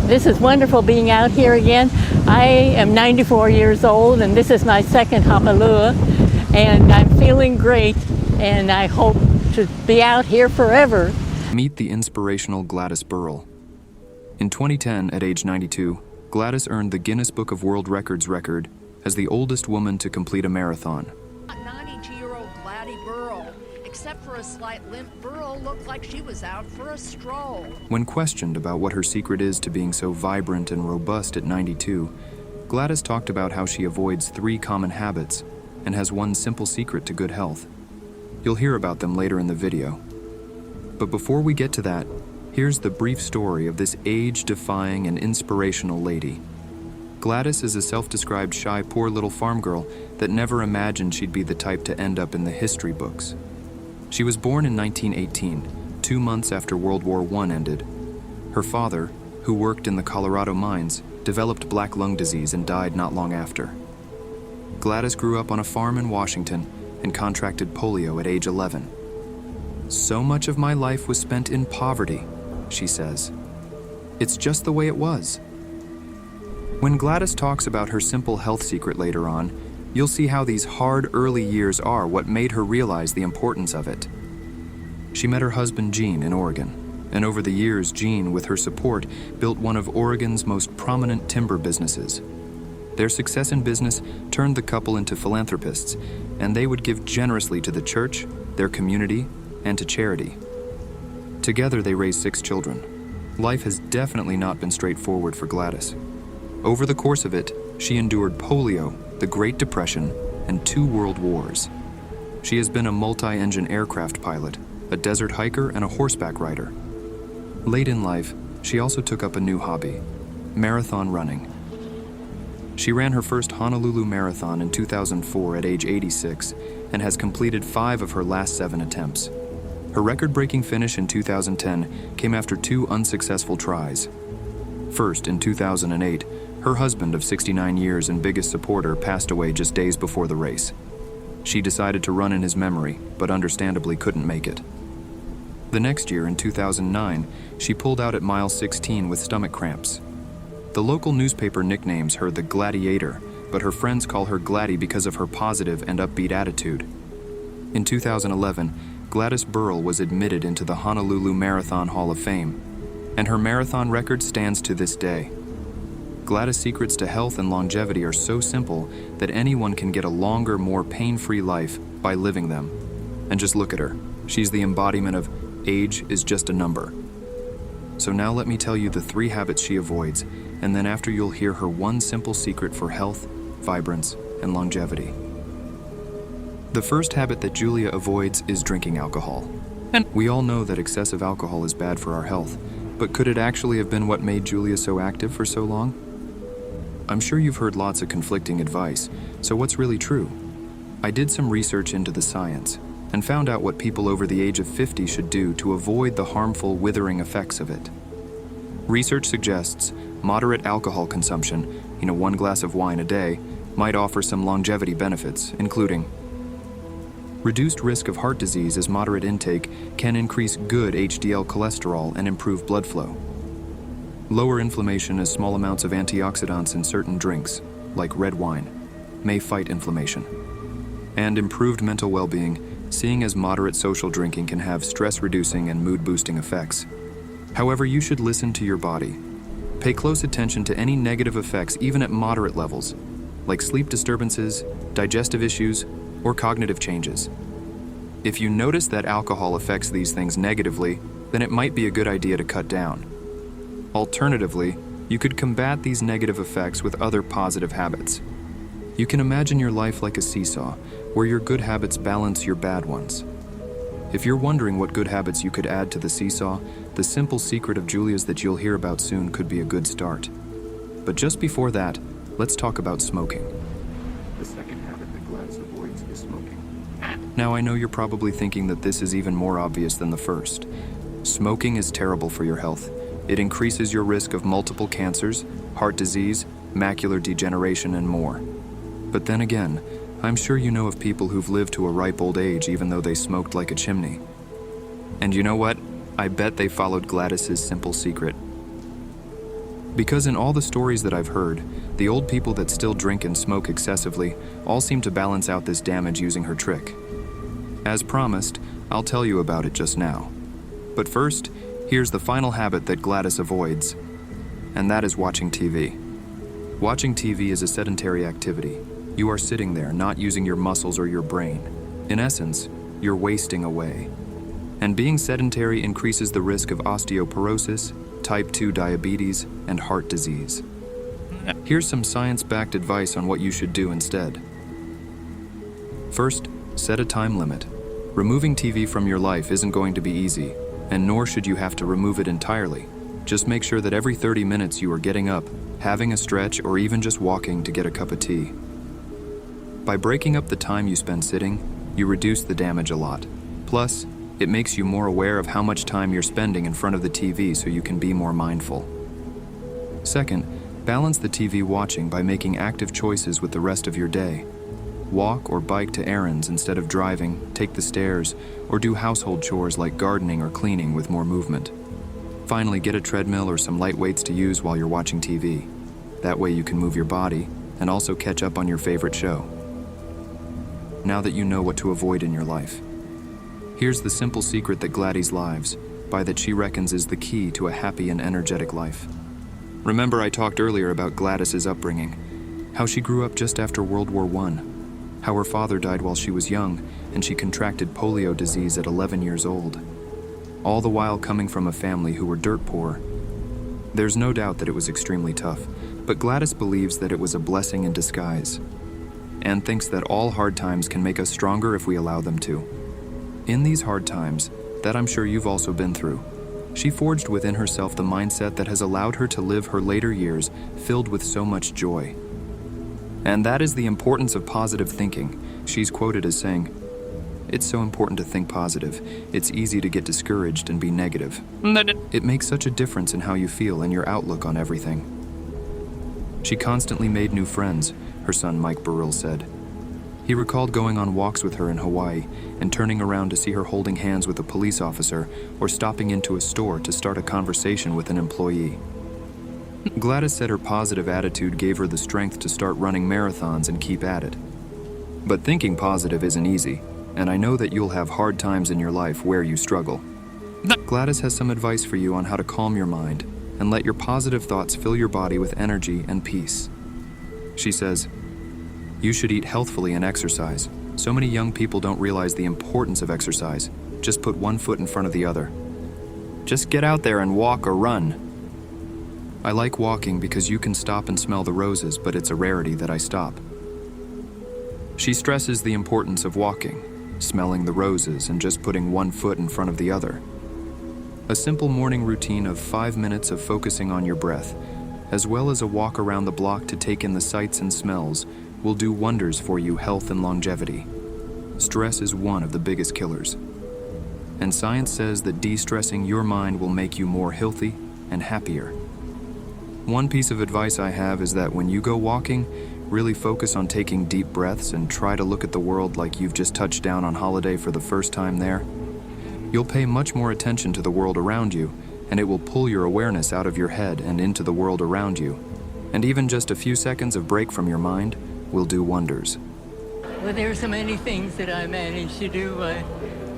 This is wonderful being out here again. I am 94 years old and this is my second Hapalua, and I'm feeling great and I hope to be out here forever. Meet the inspirational Gladys Burrill. In 2010, at age 92, Gladys earned the Guinness Book of World Records record as the oldest woman to complete a marathon. 92-year-old Gladys Burrill. Except for a slight limp, Burrill looked like she was out for a stroll. When questioned about what her secret is to being so vibrant and robust at 92, Gladys talked about how she avoids 3 common habits and has one simple secret to good health. You'll hear about them later in the video. But before we get to that, here's the brief story of this age-defying and inspirational lady. Gladys is a self-described shy, poor little farm girl that never imagined she'd be the type to end up in the history books. She was born in 1918, 2 months after World War I ended. Her father, who worked in the Colorado mines, developed black lung disease and died not long after. Gladys grew up on a farm in Washington and contracted polio at age 11. "So much of my life was spent in poverty," she says. "It's just the way it was." When Gladys talks about her simple health secret later on, you'll see how these hard early years are what made her realize the importance of it. She met her husband Gene in Oregon, and over the years Gene, with her support, built one of Oregon's most prominent timber businesses. Their success in business turned the couple into philanthropists, and they would give generously to the church, their community, and to charity. Together they raised 6 children. Life has definitely not been straightforward for Gladys. Over the course of it, she endured polio, the Great Depression, and 2 world wars. She has been a multi-engine aircraft pilot, a desert hiker, and a horseback rider. Late in life, she also took up a new hobby, marathon running. She ran her first Honolulu Marathon in 2004 at age 86 and has completed 5 of her last 7 attempts. Her record-breaking finish in 2010 came after 2 unsuccessful tries. First, in 2008, her husband of 69 years and biggest supporter passed away just days before the race. She decided to run in his memory, but understandably couldn't make it. The next year, in 2009, she pulled out at mile 16 with stomach cramps. The local newspaper nicknames her the Gladiator, but her friends call her Glady because of her positive and upbeat attitude. In 2011, Gladys Burrill was admitted into the Honolulu Marathon Hall of Fame, and her marathon record stands to this day. Gladys' secrets to health and longevity are so simple that anyone can get a longer, more pain-free life by living them. And just look at her. She's the embodiment of age is just a number. So now let me tell you the 3 habits she avoids, and then after you'll hear her one simple secret for health, vibrance, and longevity. The first habit that Julia avoids is drinking alcohol. And we all know that excessive alcohol is bad for our health, but could it actually have been what made Julia so active for so long? I'm sure you've heard lots of conflicting advice, so what's really true? I did some research into the science and found out what people over the age of 50 should do to avoid the harmful, withering effects of it. Research suggests moderate alcohol consumption, 1 glass of wine a day, might offer some longevity benefits, including reduced risk of heart disease, as moderate intake can increase good HDL cholesterol and improve blood flow. Lower inflammation, as small amounts of antioxidants in certain drinks, like red wine, may fight inflammation. And improved mental well-being, seeing as moderate social drinking can have stress-reducing and mood-boosting effects. However, you should listen to your body. Pay close attention to any negative effects, even at moderate levels, like sleep disturbances, digestive issues, or cognitive changes. If you notice that alcohol affects these things negatively, then it might be a good idea to cut down. Alternatively, you could combat these negative effects with other positive habits. You can imagine your life like a seesaw, where your good habits balance your bad ones. If you're wondering what good habits you could add to the seesaw, the simple secret of Julia's that you'll hear about soon could be a good start. But just before that, let's talk about smoking. The second habit that Gladys avoids is smoking. Now, I know you're probably thinking that this is even more obvious than the first. Smoking is terrible for your health. It increases your risk of multiple cancers, heart disease, macular degeneration, and more. But then again, I'm sure you know of people who've lived to a ripe old age even though they smoked like a chimney. And you know what? I bet they followed Gladys's simple secret. Because in all the stories that I've heard, the old people that still drink and smoke excessively all seem to balance out this damage using her trick. As promised, I'll tell you about it just now. But first, here's the final habit that Gladys avoids, and that is watching TV. Watching TV is a sedentary activity. You are sitting there, not using your muscles or your brain. In essence, you're wasting away. And being sedentary increases the risk of osteoporosis, type 2 diabetes, and heart disease. Here's some science-backed advice on what you should do instead. First, set a time limit. Removing TV from your life isn't going to be easy, and nor should you have to remove it entirely. Just make sure that every 30 minutes you are getting up, having a stretch, or even just walking to get a cup of tea. By breaking up the time you spend sitting, you reduce the damage a lot. Plus, it makes you more aware of how much time you're spending in front of the TV so you can be more mindful. Second, balance the TV watching by making active choices with the rest of your day. Walk or bike to errands instead of driving, take the stairs, or do household chores like gardening or cleaning with more movement. Finally, get a treadmill or some light weights to use while you're watching TV. That way you can move your body and also catch up on your favorite show. Now that you know what to avoid in your life, here's the simple secret that Glady lives by that she reckons is the key to a happy and energetic life. Remember I talked earlier about Gladys's upbringing, how she grew up just after World War I, how her father died while she was young and she contracted polio disease at 11 years old, all the while coming from a family who were dirt poor. There's no doubt that it was extremely tough, but Gladys believes that it was a blessing in disguise and thinks that all hard times can make us stronger if we allow them to. In these hard times, that I'm sure you've also been through, she forged within herself the mindset that has allowed her to live her later years filled with so much joy. And that is the importance of positive thinking. She's quoted as saying, "It's so important to think positive. It's easy to get discouraged and be negative. It makes such a difference in how you feel and your outlook on everything." She constantly made new friends, her son Mike Burrill said. He recalled going on walks with her in Hawaii and turning around to see her holding hands with a police officer or stopping into a store to start a conversation with an employee. Gladys said her positive attitude gave her the strength to start running marathons and keep at it. But thinking positive isn't easy, and I know that you'll have hard times in your life where you struggle. Gladys has some advice for you on how to calm your mind and let your positive thoughts fill your body with energy and peace. She says, "You should eat healthfully and exercise. So many young people don't realize the importance of exercise. Just put one foot in front of the other. Just get out there and walk or run." I like walking because you can stop and smell the roses, but it's a rarity that I stop. She stresses the importance of walking, smelling the roses, and just putting one foot in front of the other. A simple morning routine of 5 minutes of focusing on your breath, as well as a walk around the block to take in the sights and smells, will do wonders for you health and longevity. Stress is one of the biggest killers. And science says that de-stressing your mind will make you more healthy and happier. One piece of advice I have is that when you go walking, really focus on taking deep breaths and try to look at the world like you've just touched down on holiday for the first time there. You'll pay much more attention to the world around you, and it will pull your awareness out of your head and into the world around you. And even just a few seconds of break from your mind will do wonders. Well, there's so many things that I managed to do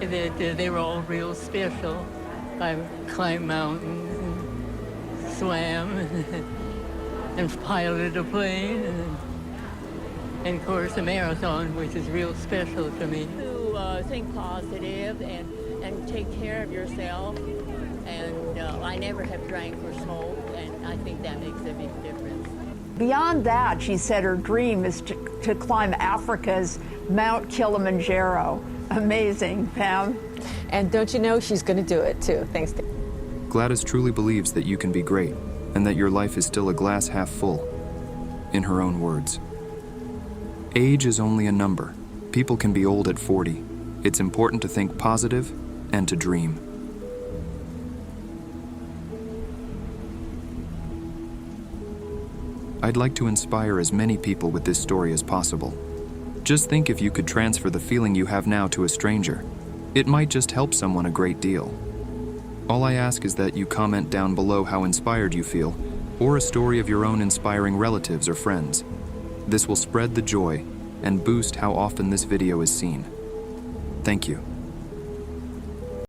that they were all real special. I climbed mountains and swam and piloted a plane and of course a marathon, which is real special to me. To think positive and take care of yourself. And I never have drank or smoked, and I think that makes a big difference. Beyond that, she said her dream is to climb Africa's Mount Kilimanjaro. Amazing, Pam. And don't you know, she's going to do it too, thanks to Gladys truly believes that you can be great and that your life is still a glass half full. In her own words, "Age is only a number. People can be old at 40. It's important to think positive and to dream." I'd like to inspire as many people with this story as possible. Just think if you could transfer the feeling you have now to a stranger. It might just help someone a great deal. All I ask is that you comment down below how inspired you feel, or a story of your own inspiring relatives or friends. This will spread the joy and boost how often this video is seen. Thank you.